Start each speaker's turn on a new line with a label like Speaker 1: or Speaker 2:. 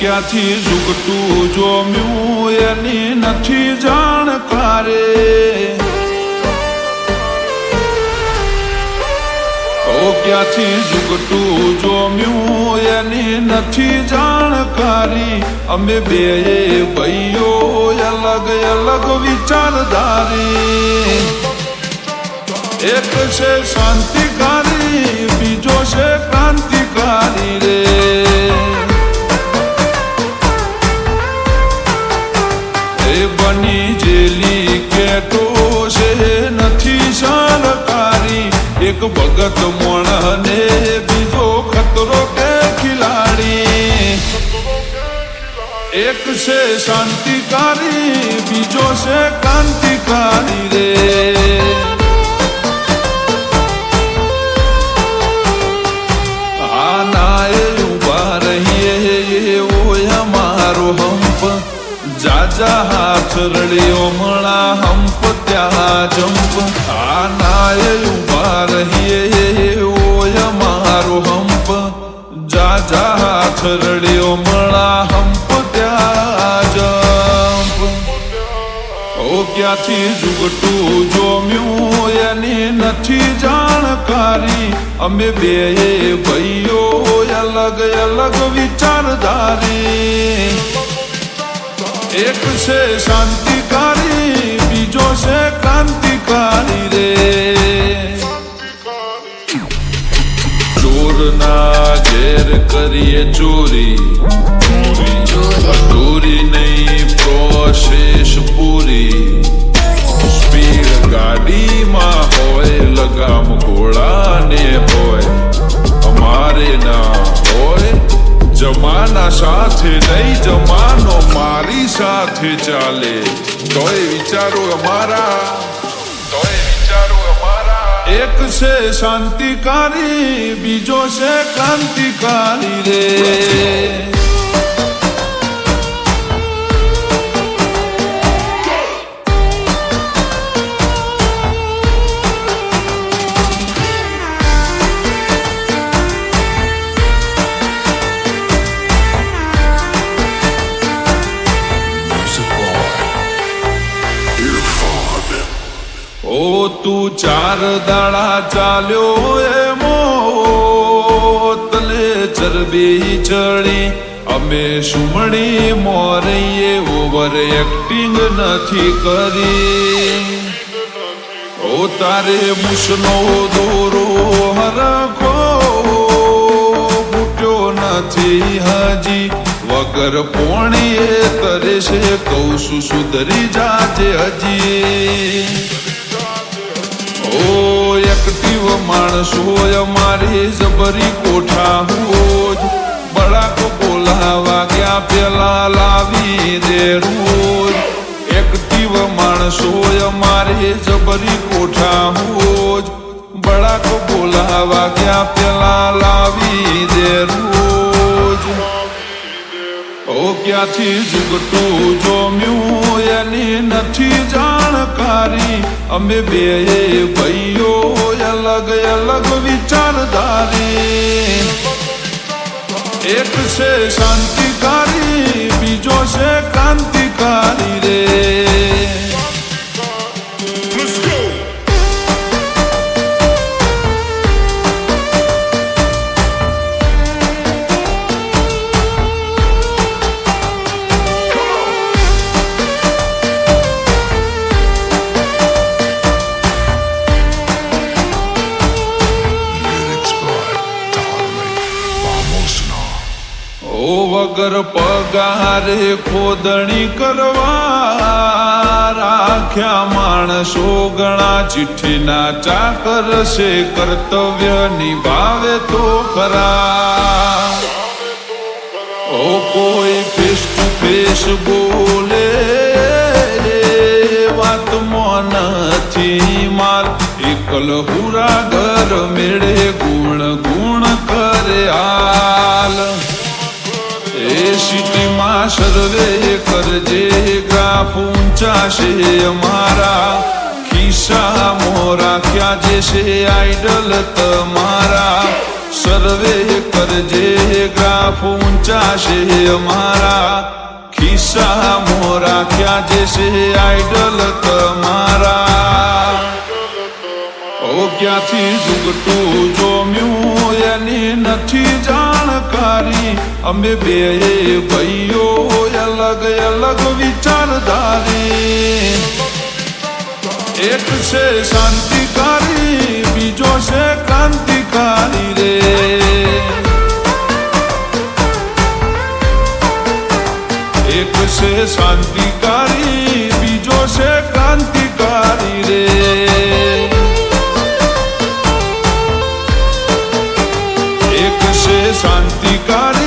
Speaker 1: ક્યાંથી ઝૂકતું જોમ્યું એની નથી જાણકારે ક્યાંથી ઝૂકતું જોમ્યું એની નથી જાણકારી અમે બે ભાઈઓ અલગ અલગ વિચારધારી એક છે શાંતિકારી બીજો છે ક્રાંતિકારી રે એ બની જેલી કેટો છે નથી સરકારી એક ભગત મોણને બીજો ખતરો કે ખિલાડી એક છે શાંતિકારી બીજો છે ક્રાંતિકારી રે જાજા હાથ રડ્યો મળા હંપ ત્યાં જંપ આ નાય ઉભા રહીએ ઓય મારો હંપ જાજા હાથ રડ્યો મળા હંપ ત્યાં જંપ ઓ ક્યાંથી ઝૂકતું જોમ્યું એની નથી જાણકારી અમે બે ભાઈઓ અલગ અલગ વિચારધારી એક છે શાંતિકારી બીજો છે ક્રાંતિકારી રે ચોરના ઘેર કરીએ ચોરી ચોરી નહીં પ્રોસેસ પૂરી સ્પીડ ગાડીમાં હોય લગામ ઘોડાને હોય અમારે ના હોય જમાના સાથે નહીં જમાનો મારી સાથે ચાલે તોય વિચારો અમારા એક છે શાંતિકારી બીજો છે ક્રાંતિકારી રે ઓ તું ચાર દાડા ચાલ્યો એ મોતલે ચરબી ચડી અમે સુમણી મોરઈએ ઓવર એક્ટિંગ નથી કરી ઓ તારે મુસનો દોરો હરખો ફૂટ્યો નથી હજી વગર પોણીએ તરે છે કહું છું સુધરી જાજે હજી ઓ એક્ટિવ માણસો અમારી જબરી કોઠા હોજ બળાક બોલાવા ગયા પેલા લાવી દે રોજ એક્ટિવ માણસો અમારી જબરી કોઠા હોજ બળાક બોલાવા ગયા પેલા લાવી દે રોજ ઓ ક્યાંથી ઝૂકતું જોમ્યું એની નથી જાણકારી અમે બે ભાઈઓ અલગ અલગ વિચારધારી એક છે શાંતિકારી બીજો છે ક્રાંતિકારી રે વગર પગારે ખોદણી કરવા રાખ્યા માણસો ઘણા ચિઠ્ઠીના ચાકર છે કર્તવ્ય નિભાવે તો ખરા ઓ કોઈ ફેસ ટુ ફેસ બોલે વાતમાં નથી માલ એકલ હુરા ઘર મેળે ગુણ ગુણ કરે હાલ એ સિટીમાં સર્વે કરજે ગ્રાફ ઊંચા છે અમારા ખિસ્સા મોરા ક્યાં જે છે આઈડલ તમારા સર્વે કરજે ગ્રાફ લાફો ઊંચા છે અમારા ખિસ્સા મોરા ક્યાં જે છે આઈડલ તમારા ઓ ક્યાંથી જુગટું જોમ્યું એની નથી જાણકારી અમે બે ભાઈઓ અલગ અલગ વિચારધારી એક છે શાંતિકારી બીજો છે ક્રાંતિકારી રે એક છે શાંતિકારી બીજો છે ક્રાંતિકારી રે એક છે શાંતિકારી